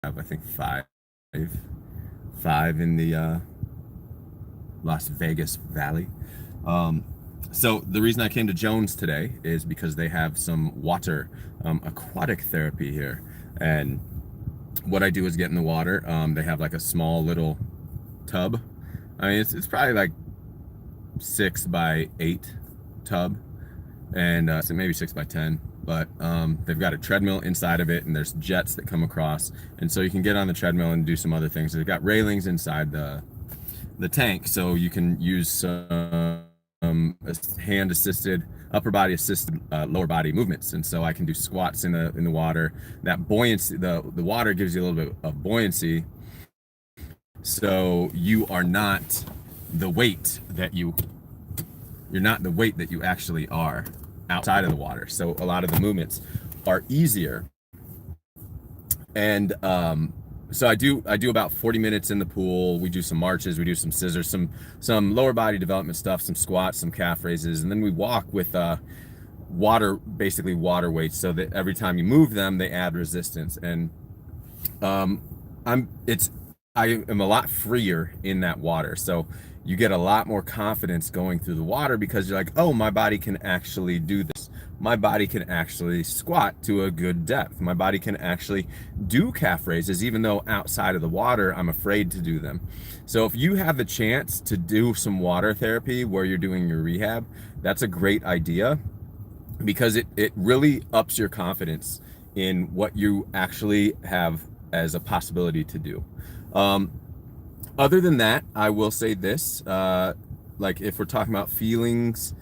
I think five in the Las Vegas Valley. Um, so the reason I came to Jones today is because they have some water aquatic therapy here, and what I do is get in the water. They have like a small little tub. I mean, it's probably like 6 by 8 tub, and so maybe 6 by 10. But they've got a treadmill inside of it, and there's jets that come across, and so you can get on the treadmill and do some other things. They've got railings inside the tank, so you can use some hand assisted, upper body assisted, lower body movements. And so I can do squats in the water. That buoyancy, the water gives you a little bit of buoyancy, so you are not the weight that you're not the weight that you actually are outside of the water. So a lot of the movements are easier. And so I do about 40 minutes in the pool. We do some marches, we do some scissors, some lower body development stuff, some squats, some calf raises, and then we walk with basically water weights, so that every time you move them, they add resistance. And I am a lot freer in that water, so you get a lot more confidence going through the water, because you're like, oh, my body can actually do this. My body can actually squat to a good depth. My body can actually do calf raises, even though outside of the water, I'm afraid to do them. So if you have the chance to do some water therapy where you're doing your rehab, that's a great idea, because it really ups your confidence in what you actually have as a possibility to do. Other than that, I will say this, like if we're talking about feelings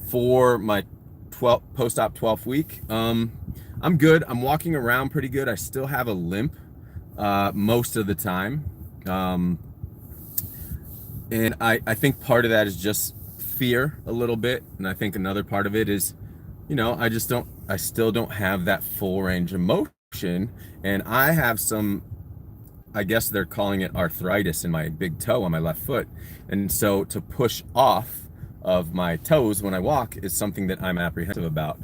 for my post-op 12th week, I'm good. I'm walking around pretty good. I still have a limp most of the time. And I think part of that is just fear a little bit. And I think another part of it is, I still don't have that full range of motion. And I have some, I guess they're calling it arthritis in my big toe on my left foot. And so to push off of my toes when I walk is something that I'm apprehensive about.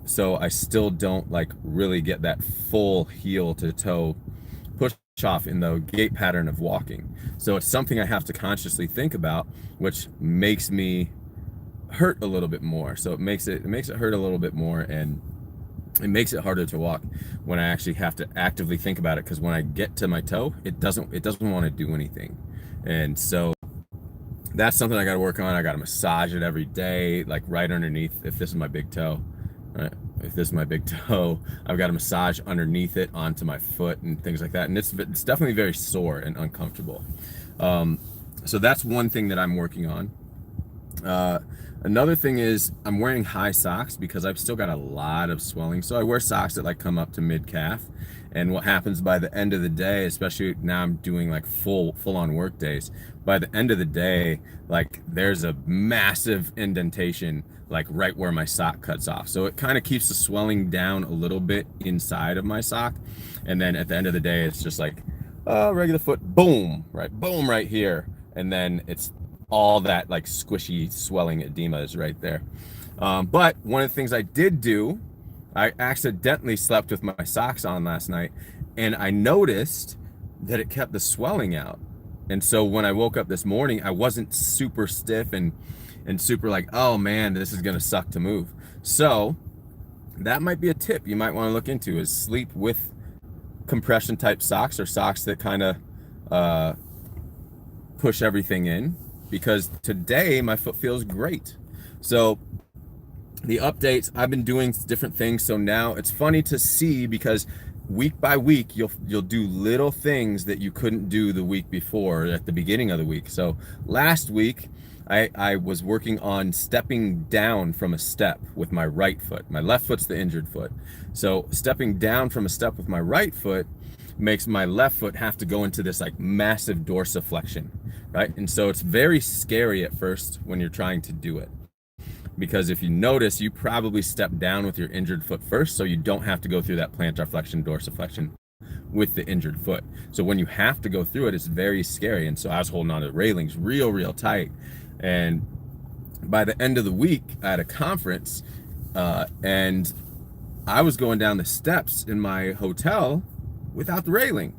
So I still don't really get that full heel to toe push off in the gait pattern of walking. So it's something I have to consciously think about, which makes me hurt a little bit more. So it makes it hurt a little bit more, and it makes it harder to walk when I actually have to actively think about it, because when I get to my toe, it doesn't want to do anything. And so that's something I got to work on. I got to massage it every day, like right underneath. If this is my big toe, right? If this is my big toe, I've got to massage underneath it onto my foot and things like that. And it's definitely very sore and uncomfortable. So that's one thing that I'm working on. Another thing is I'm wearing high socks because I've still got a lot of swelling. So I wear socks that come up to mid calf. And what happens by the end of the day, especially now I'm doing full on work days, by the end of the day, there's a massive indentation right where my sock cuts off. So it kind of keeps the swelling down a little bit inside of my sock. And then at the end of the day, it's just regular foot, boom right here. And then it's all that squishy swelling edema is right there. But one of the things I did do, I accidentally slept with my socks on last night, and I noticed that it kept the swelling out. And so when I woke up this morning, I wasn't super stiff and super oh man, this is gonna suck to move. So that might be a tip you might want to look into, is sleep with compression type socks, or socks that kind of push everything in, because today my foot feels great. So the updates, I've been doing different things. So now it's funny to see, because week by week you'll do little things that you couldn't do the week before at the beginning of the week. So last week I was working on stepping down from a step with my right foot. My left foot's the injured foot. So stepping down from a step with my right foot makes my left foot have to go into this massive dorsiflexion, right? And so it's very scary at first when you're trying to do it, because if you notice, you probably step down with your injured foot first, so you don't have to go through that plantar flexion, dorsiflexion with the injured foot. So when you have to go through it, it's very scary. And so I was holding on to the railings real tight. And by the end of the week, I had a conference, and I was going down the steps in my hotel, without the railing.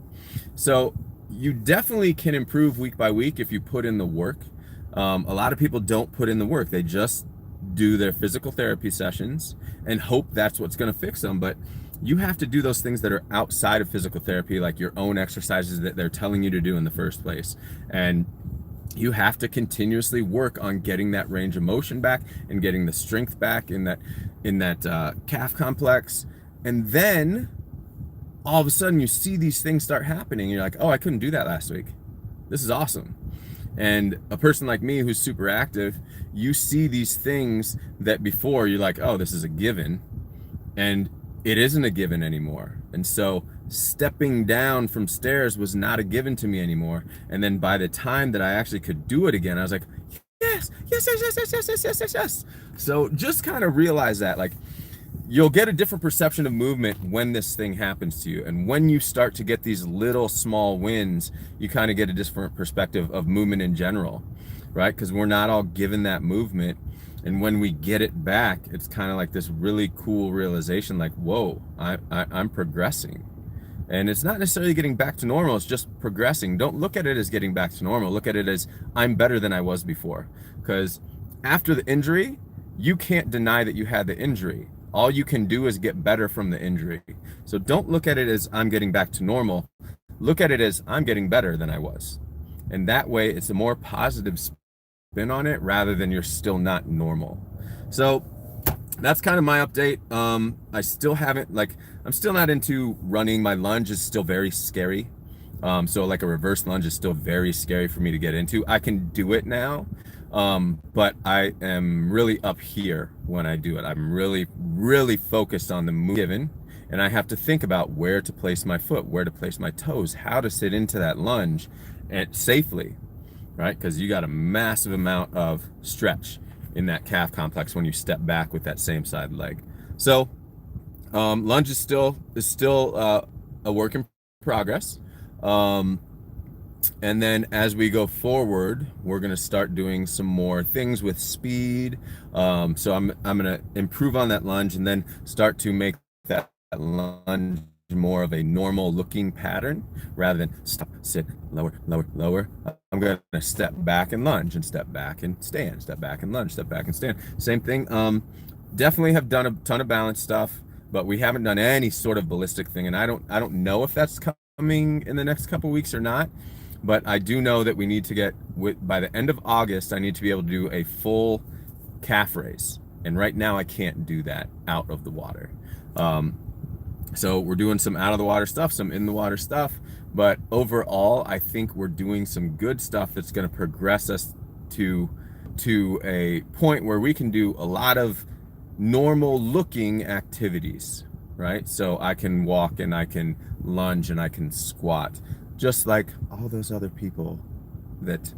So you definitely can improve week by week if you put in the work. A lot of people don't put in the work. They just do their physical therapy sessions and hope that's what's going to fix them. But you have to do those things that are outside of physical therapy, like your own exercises that they're telling you to do in the first place. And you have to continuously work on getting that range of motion back and getting the strength back in that calf complex. And then all of a sudden you see these things start happening. You're like, oh, I couldn't do that last week. This is awesome. And a person like me who's super active, you see these things that before you're like, oh, this is a given, and it isn't a given anymore. And so stepping down from stairs was not a given to me anymore. And then by the time that I actually could do it again, I was like, yes, yes, yes, yes, yes, yes, yes, yes, yes, yes. So just kind of realize that, like, you'll get a different perception of movement when this thing happens to you. And when you start to get these little small wins, you kind of get a different perspective of movement in general, right? Because we're not all given that movement. And when we get it back, it's kind of like this really cool realization, like, whoa, I'm progressing. And it's not necessarily getting back to normal, it's just progressing. Don't look at it as getting back to normal. Look at it as I'm better than I was before. Because after the injury, you can't deny that you had the injury. All you can do is get better from the injury. So don't look at it as I'm getting back to normal. Look at it as I'm getting better than I was. And that way it's a more positive spin on it rather than you're still not normal. So that's kind of my update. I still haven't, like, I'm still not into running. My lunge is still very scary. So like a reverse lunge is still very scary for me to get into. I can do it now. But I am really up here when I do it. I'm really, really focused on the move given, and I have to think about where to place my foot, where to place my toes, how to sit into that lunge and safely, right? Because you got a massive amount of stretch in that calf complex when you step back with that same side leg. So lunge is still a work in progress. And then as we go forward, we're going to start doing some more things with speed. So I'm going to improve on that lunge and then start to make that lunge more of a normal looking pattern rather than stop, sit, lower, lower, lower. I'm going to step back and lunge and step back and stand, step back and lunge, step back and stand. Same thing. Definitely have done a ton of balance stuff, but we haven't done any sort of ballistic thing. And I don't know if that's coming in the next couple weeks or not. But I do know that we need to get, by the end of August, I need to be able to do a full calf raise. And right now I can't do that out of the water. So we're doing some out of the water stuff, some in the water stuff. But overall, I think we're doing some good stuff that's going to progress us to a point where we can do a lot of normal looking activities, right? So I can walk and I can lunge and I can squat, just like all those other people that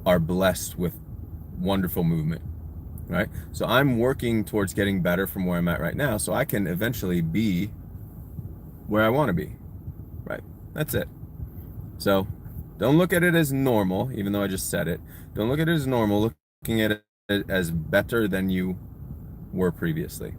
are blessed with wonderful movement, right? So I'm working towards getting better from where I'm at right now so I can eventually be where I want to be, right? That's it. So don't look at it as normal, even though I just said it. Don't look at it as normal, looking at it as better than you were previously.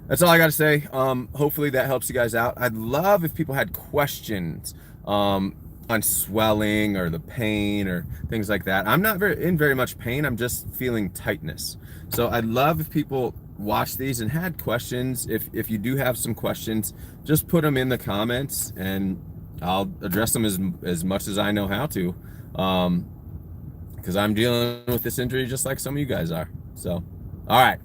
That's all I got to say. Hopefully that helps you guys out. I'd love if people had questions on swelling or the pain or things like that. I'm not in very much pain. I'm just feeling tightness. So I'd love if people watched these and had questions. If you do have some questions, just put them in the comments and I'll address them as much as I know how to. Because I'm dealing with this injury just like some of you guys are. So, all right.